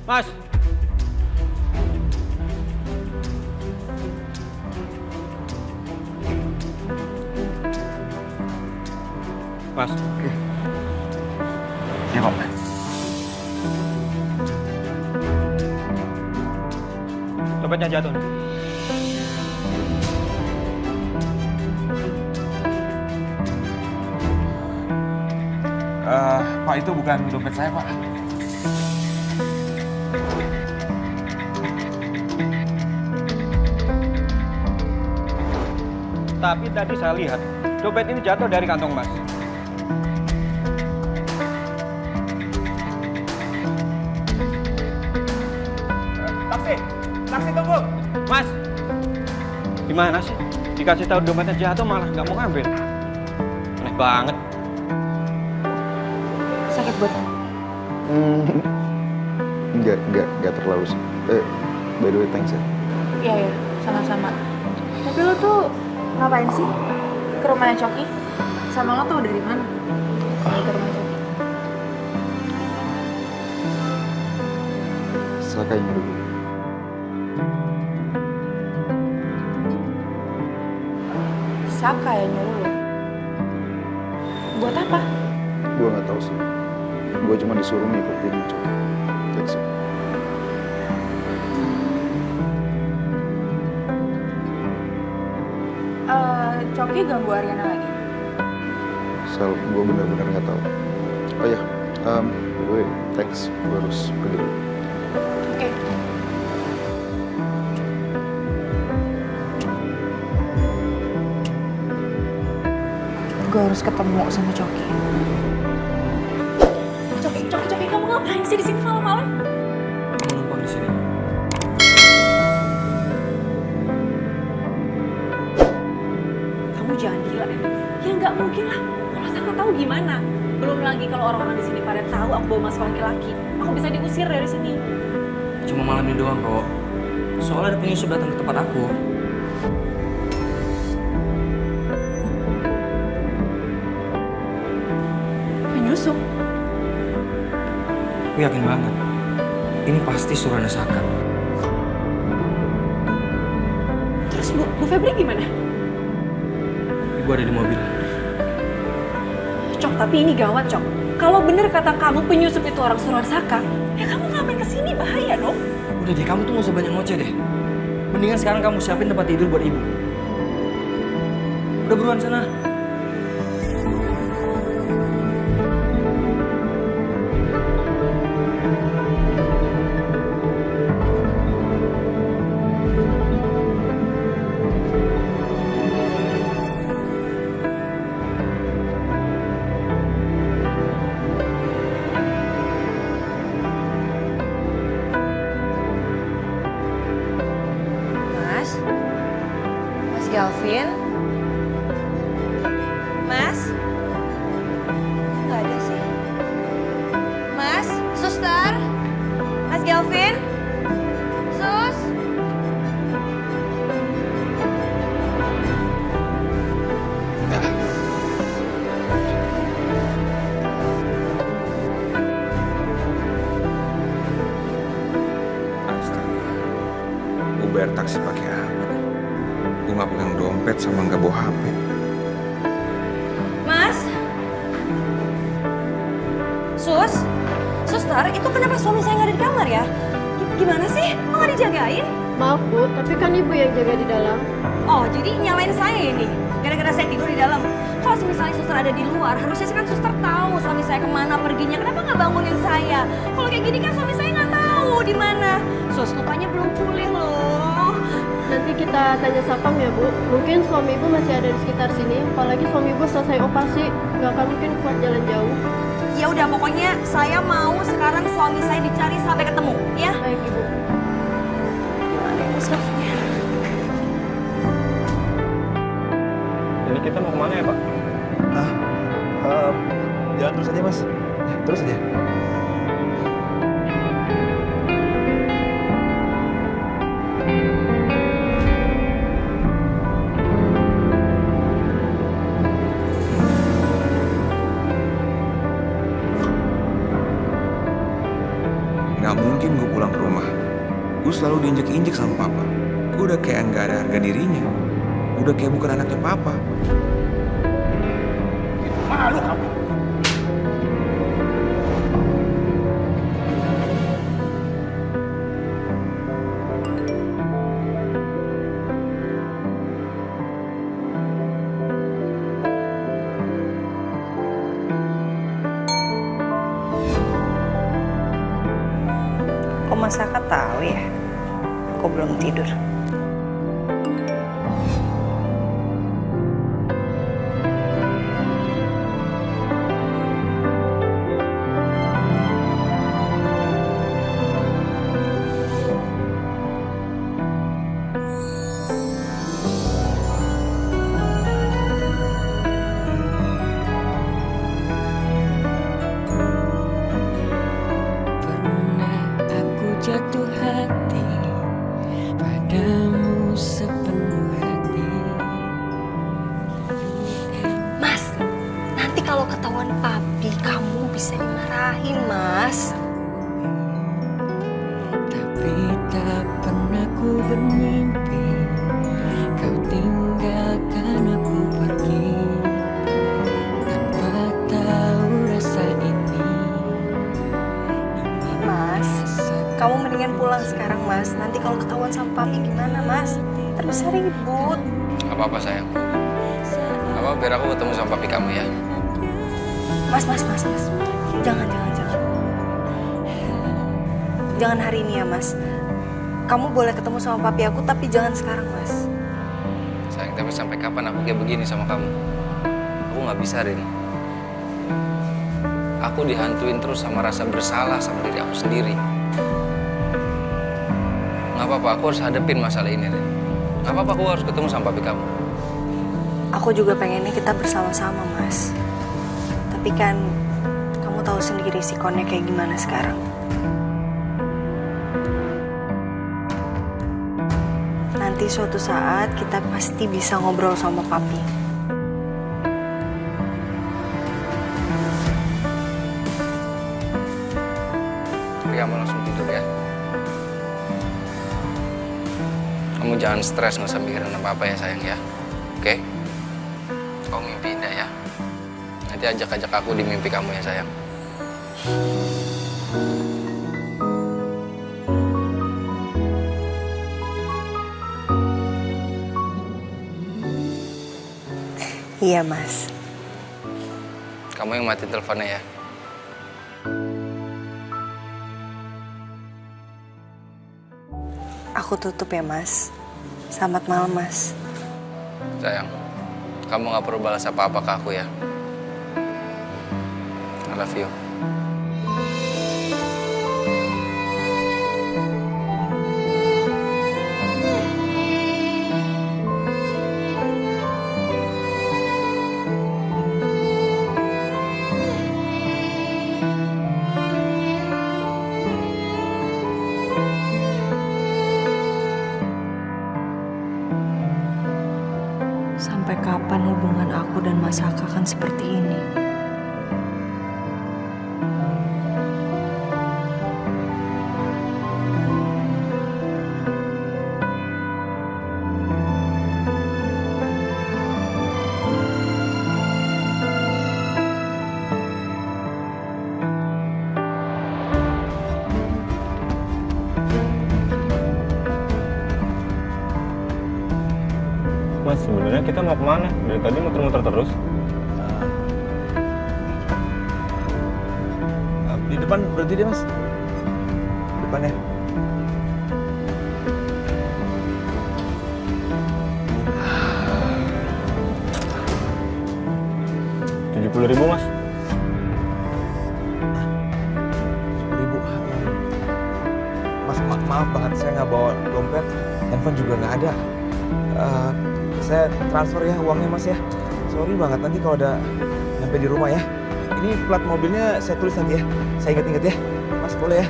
Mas. Mas. Iya, Pak. Dompetnya jatuh. Pak, itu bukan dompet saya, Pak. Tapi tadi saya lihat dompet ini jatuh dari kantong Mas. Taksi tunggu. Mas, gimana sih? Dikasih tahu dompetnya jatuh malah nggak mau ngambil. Aneh banget. Sakit buat. Enggak terlalu sih. By the way, thanks ya. Iya ya, sama-sama. Tapi lo tuh ngapain sih ke rumahnya Coki? Sama lo tuh dari mana? Ke rumah Coki. Silakan dulu. Siapa yang nyuruh lo? Buat apa? Gue nggak tahu sih. Gue cuma disuruh ngikutin Coki. That's it. Coki ganggu Ariana lagi? Sal, gue benar-benar nggak tahu. Oh ya, gue thanks. Gue harus pergi dulu. Oke. Gue harus ketemu sama Coki. Coki, kamu ngapain sih di sini malam-malam? Kamu numpang di sini. Kamu jangan gila ya. Ya nggak mungkin lah. Kalau sampai tahu gimana? Belum lagi kalau orang-orang di sini pada tahu aku bawa masuk laki-laki. Aku bisa diusir dari sini. Cuma malam ini doang kok. Soalnya ada penyusup datang ke tempat aku. Penyusup? Aku yakin banget. Ini pasti Surana Saka. Terus Bu Febri gimana? Ibu ada di mobil. Cok, tapi ini gawat, Cok. Kalau bener kata kamu penyusup itu orang Surarsaka, ya kamu ngapain kesini? Bahaya dong. Udah deh, kamu tuh gak usah banyak ngoceh deh. Mendingan sekarang kamu siapin tempat tidur buat ibu. Udah buruan sana. Mas Galvin? Mas? Kok nggak ada sih? Mas? Suster? Mas Galvin? Sus? Astaga. Gue bayar taksi pakai apa? Gue nggak pegang dompet sama nggak bawa HP. Mas? Sus? Suster, itu kenapa suami saya nggak ada di kamar ya? Gimana sih? Kok nggak dijagain? Maaf Bu, tapi kan Ibu yang jaga di dalam. Oh, jadi nyalain saya ini? Gara-gara saya tidur di dalam? Kalau misalnya suster ada di luar, harusnya kan suster tahu suami saya kemana perginya. Kenapa nggak bangunin saya? Kalau kayak gini kan suami saya nggak tahu di mana. Sus, lukanya belum pulih loh. Nanti kita tanya sapam ya Bu. Mungkin suami Ibu masih ada di sekitar sini. Apalagi suami Ibu selesai operasi, nggak akan mungkin kuat jalan jauh. Ya udah, pokoknya saya mau sekarang suami saya dicari sampai ketemu, ya? Baik Ibu. Gimana ya, Sofia? Ini kita mau kemana ya, Pak? Jalan terus aja, Mas. Terus aja. Nggak mungkin mungkin gue pulang ke rumah, gue selalu diinjek-injek sama papa. Gue udah kayak nggak ada harga dirinya. Udah kayak bukan anaknya papa. Malu kamu. Kok Mas Saka tahu ya? Aku belum tidur. Pernah aku jatuh hati padamu sepenuh hati. Mas, nanti kalau ketahuan papi, kamu bisa dimarahin, Mas. Tapi tak pernah ku bermimpi kau tinggalkan aku pergi tanpa tahu rasa ini. Mas, kamu mendingan pulang sekarang, Mas. Nanti kalau ketahuan sama papi gimana, Mas? Ntar bisa ribut. Gak apa-apa sayang. Gak apa-apa, biar aku ketemu sama papi kamu ya. Mas. Jangan. Jangan hari ini ya, Mas. Kamu boleh ketemu sama papi aku, tapi jangan sekarang, Mas. Sayang, tapi sampai kapan aku kayak begini sama kamu? Aku gak bisa, Rin. Aku dihantuin terus sama rasa bersalah sama diri aku sendiri. Gak apa-apa, aku harus hadepin masalah ini, Rin. Gak apa-apa, aku harus ketemu sama papi kamu. Aku juga pengennya kita bersama-sama, Mas. Tapi kan kamu tahu sendiri sikonnya kayak gimana sekarang. Nanti suatu saat kita pasti bisa ngobrol sama papi. Tapi kamu langsung tidur ya. Kamu jangan stres, gak usah mikirin apa-apa ya sayang ya. Oke? Kamu mimpi indah ya. Nanti ajak-ajak aku di mimpi kamu ya sayang. Iya, Mas. Kamu yang mati teleponnya ya. Aku tutup ya, Mas. Selamat malam, Mas. Sayang, kamu gak perlu balas apa-apa ke aku ya. I love you. Sampai kapan hubungan aku dan Mas Saka akan seperti ini? Mas, sebenarnya kita mau kemana? Dari tadi muter-muter terus. Di depan berhenti deh, Mas. Depannya. Rp70.000, Mas. 10.000. Mas, maaf banget saya nggak bawa dompet, handphone juga nggak ada. Saya transfer ya uangnya, Mas ya. Sorry banget, nanti kalau udah nyampe di rumah ya. Ini plat mobilnya saya tulis nanti ya. Saya inget-inget ya. Mas boleh ya?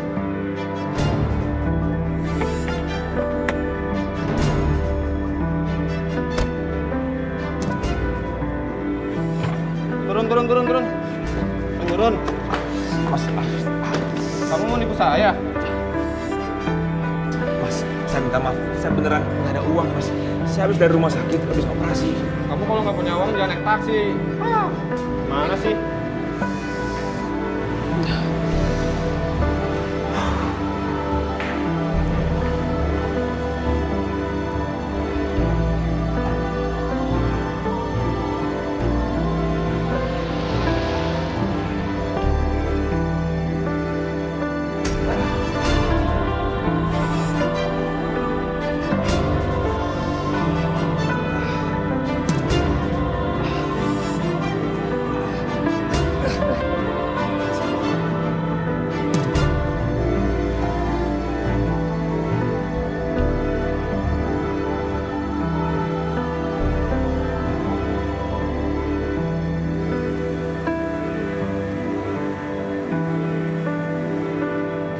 Turun. Mas, kamu mau nipu saya? Saya minta maaf, saya beneran nggak ada uang mas. Saya habis dari rumah sakit, habis operasi. Kamu kalau nggak punya uang jangan naik taksi. Mana sih?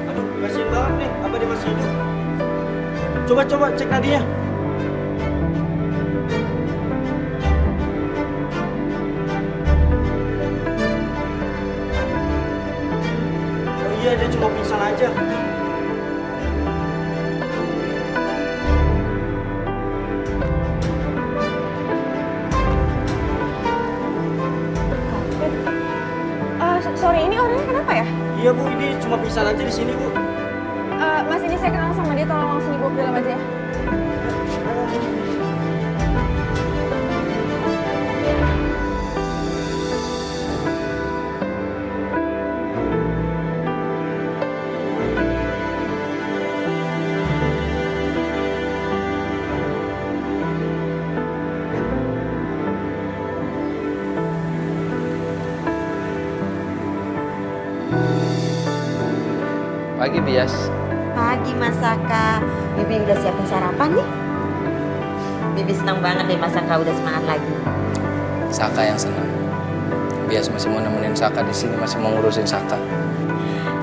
Aduh, kasihan banget nih. Apa dia masih hidup? Coba cek nadinya. Oh iya, dia cuma pingsan aja. Sorry, ini orangnya kenapa ya? Iya bu, ini cuma pingsan aja di sini bu. Mas, ini saya kenal sama dia, tolong langsung dibawa ke dalam aja ya. Pagi, Bias. Pagi Mas Saka, Bibi udah siapin sarapan nih. Bibi senang banget deh Mas Saka udah semangat lagi. Saka yang senang. Bias masih mau nemenin Saka di sini, masih mau ngurusin Saka.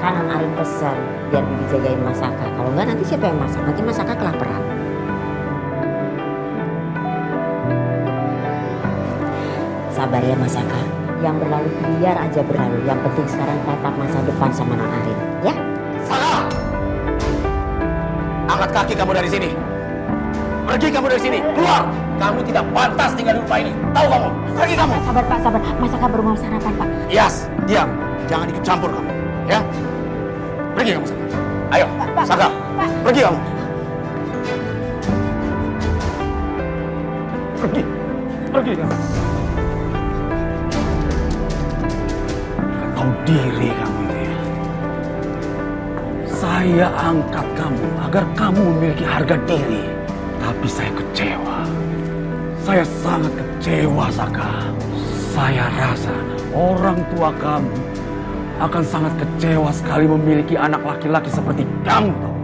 Kan Om Arin pesan biar Bibi jagain Mas Saka. Kalau enggak nanti siapa yang masak? Nanti Mas Saka kelaparan. Sabar ya Mas Saka. Yang berlalu biar aja berlalu. Yang penting sekarang tatap masa depan sama Non Arin, ya? Saka! Angkat kaki kamu dari sini. Pergi kamu dari sini. Keluar! Kamu tidak pantas tinggal di rumah ini. Tahu kamu? Pergi kamu! Sabar Pak, sabar. Mas Saka baru mau sarapan Pak. Yes, diam. Jangan ikut campur kamu. Ya? Pergi kamu, Saka. Ayo, Saka. Pergi kamu. Pergi. Pergi kamu. Tahu diri kamu itu ya. Saya angkat kamu agar kamu memiliki harga diri. Tapi saya kecewa. Saya sangat kecewa, Saka. Saya rasa orang tua kamu akan sangat kecewa sekali memiliki anak laki-laki seperti kamu. Tahu?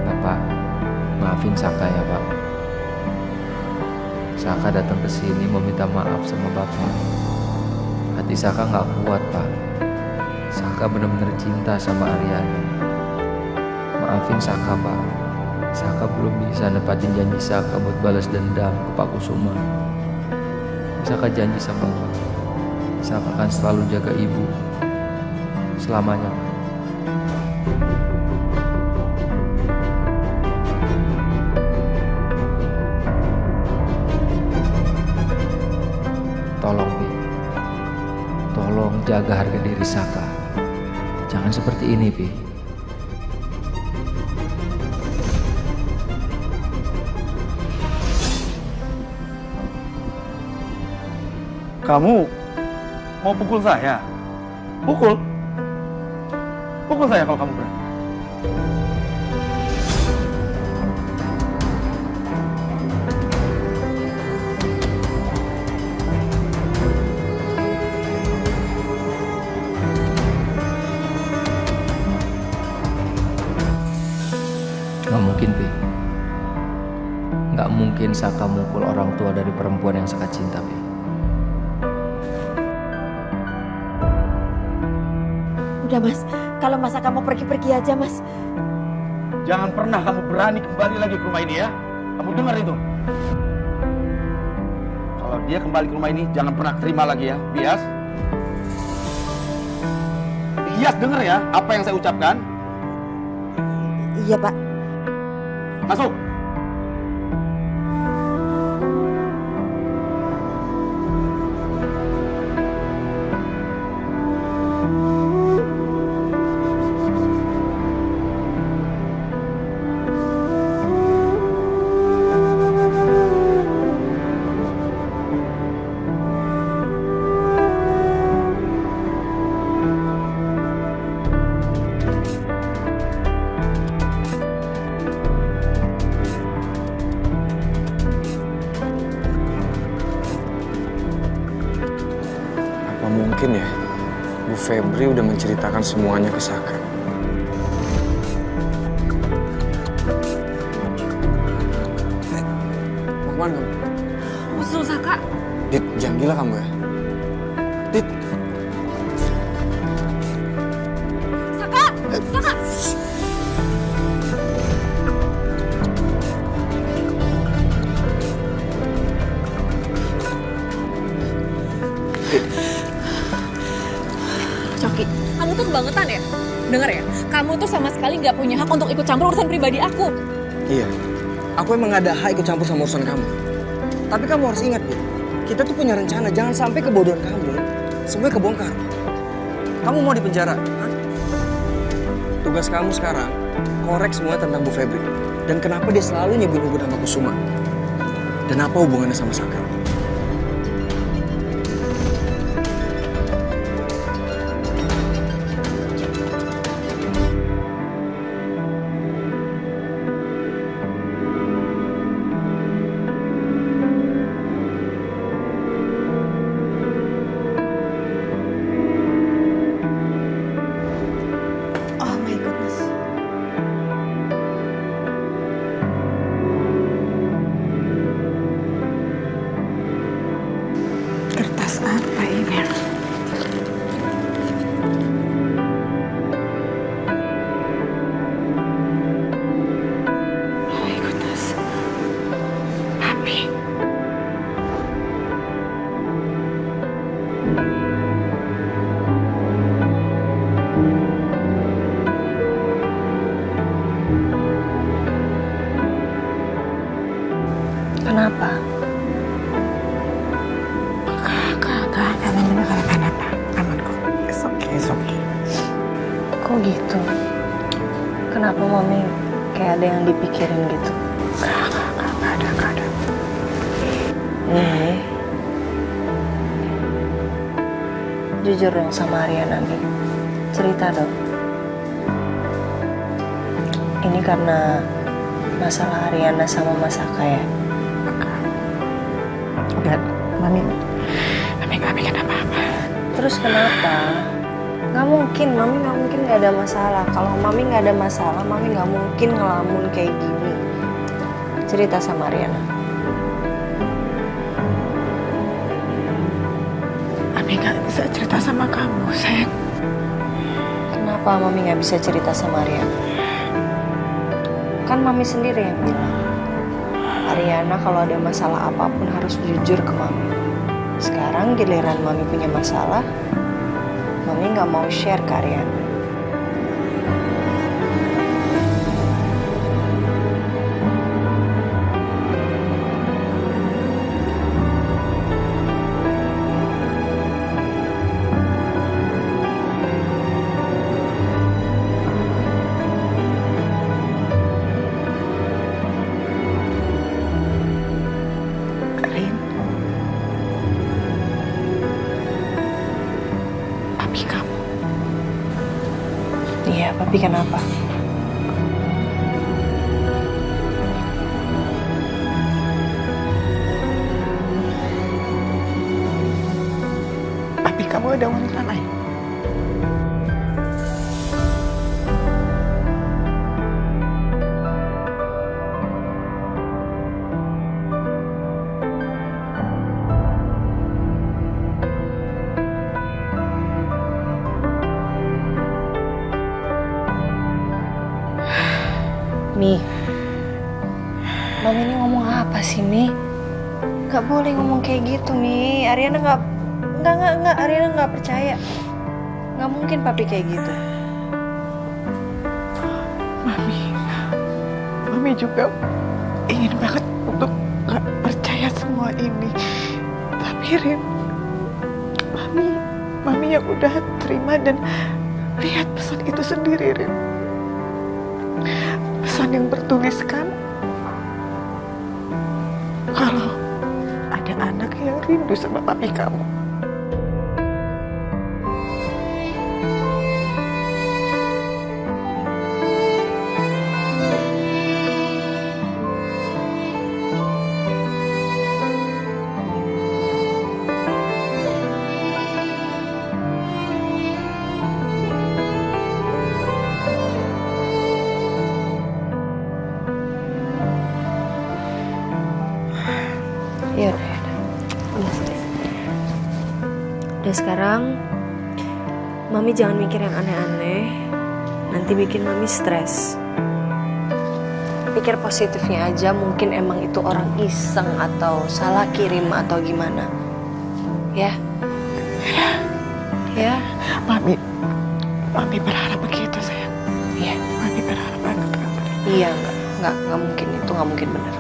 Bapak, maafin Saka ya, Pak. Saka datang ke sini mau minta maaf sama Bapak. Hati Saka nggak kuat, Pak. Saka benar-benar cinta sama Aryani. Maafin Saka, Pak. Saka belum bisa nepatin janji Saka buat balas dendam ke Pak Kusuma. Saka janji sama Bapak. Saka akan selalu jaga Ibu. Selamanya, Pak. Tolong, Bi. Tolong jaga harga diri Saka. Jangan seperti ini, Bi. Kamu mau pukul saya? Pukul? Pukul saya kalau kamu berani. Gak mungkin, Pi. Gak mungkin Saka mukul orang tua dari perempuan yang Saka cinta, Pi. Udah Mas, kalau Mas Saka mau pergi-pergi aja Mas. Jangan pernah kamu berani kembali lagi ke rumah ini ya. Kamu Kamu dengar itu? Kalau dia kembali ke rumah ini, jangan pernah terima lagi ya, Bias. Bias, dengar ya apa yang saya ucapkan. Iya, Pak. Masuk. Apa mungkin ya, Bu Febri udah menceritakan semuanya ke Saka? Mau kemana kamu? Usul Saka. Dit, jangan gila kamu ya. Dit, Saka! Saka! Coki, kamu tuh kebangetan ya? Dengar ya, kamu tuh sama sekali nggak punya hak untuk ikut campur urusan pribadi aku. iya. Aku emang gak ada hak ikut campur sama urusan kamu. Tapi kamu harus ingat, Dit. Kita tuh punya rencana, jangan sampai kebodohan kamu semuanya kebongkar. Kamu mau dipenjara? Hah? Tugas kamu sekarang, korek semua tentang Bu Febri. Dan kenapa dia selalu nyebut-nyebut nama Kusuma. Dan apa hubungannya sama Saka? Oh my goodness. Kertas apa ini? Oh my goodness. Papi. Kenapa? Kakak, Mami nggak kenapa-napa. Aman kok. It's okay. Kok gitu? Kenapa Mami kayak ada yang dipikirin gitu? Gak ada. Jujur dong sama Ariana, Mi. Cerita dong. Ini karena masalah Ariana sama Mas Saka ya? Udah, Mami gak bikin apa-apa. Terus kenapa? Mami nggak mungkin nggak ada masalah. Kalau Mami nggak ada masalah, Mami nggak mungkin ngelamun kayak gini. Cerita sama Ariana. Mami gak bisa cerita sama kamu, sayang. Kenapa Mami nggak bisa cerita sama Ariana? Kan Mami sendiri yang bilang, Ariana kalau ada masalah apapun harus jujur ke Mami. Sekarang giliran Mami punya masalah, Mami nggak mau share ke Ariana. Rin. Papi kamu. Iya, Papi kenapa? Papi kamu ada wanita lain. Mi, Mami ini ngomong Apa sih, Mi? Gak boleh ngomong kayak gitu, Mi. Ariana nggak, Ariana nggak percaya. Nggak mungkin papi kayak gitu. Mami juga ingin banget untuk gak percaya semua ini. Tapi Rin, Mami yang udah terima dan lihat pesan itu sendiri, Rin. Pesan yang bertuliskan kalau ada anak yang rindu sama papi kamu. Udah sekarang, Mami jangan mikir yang aneh-aneh. Nanti bikin Mami stres. Pikir positifnya aja, mungkin emang itu orang iseng atau salah kirim atau gimana. Ya? Ya? Mami berharap begitu, sayang. Iya. Mami berharap banget. Iya, nggak mungkin, itu nggak mungkin benar.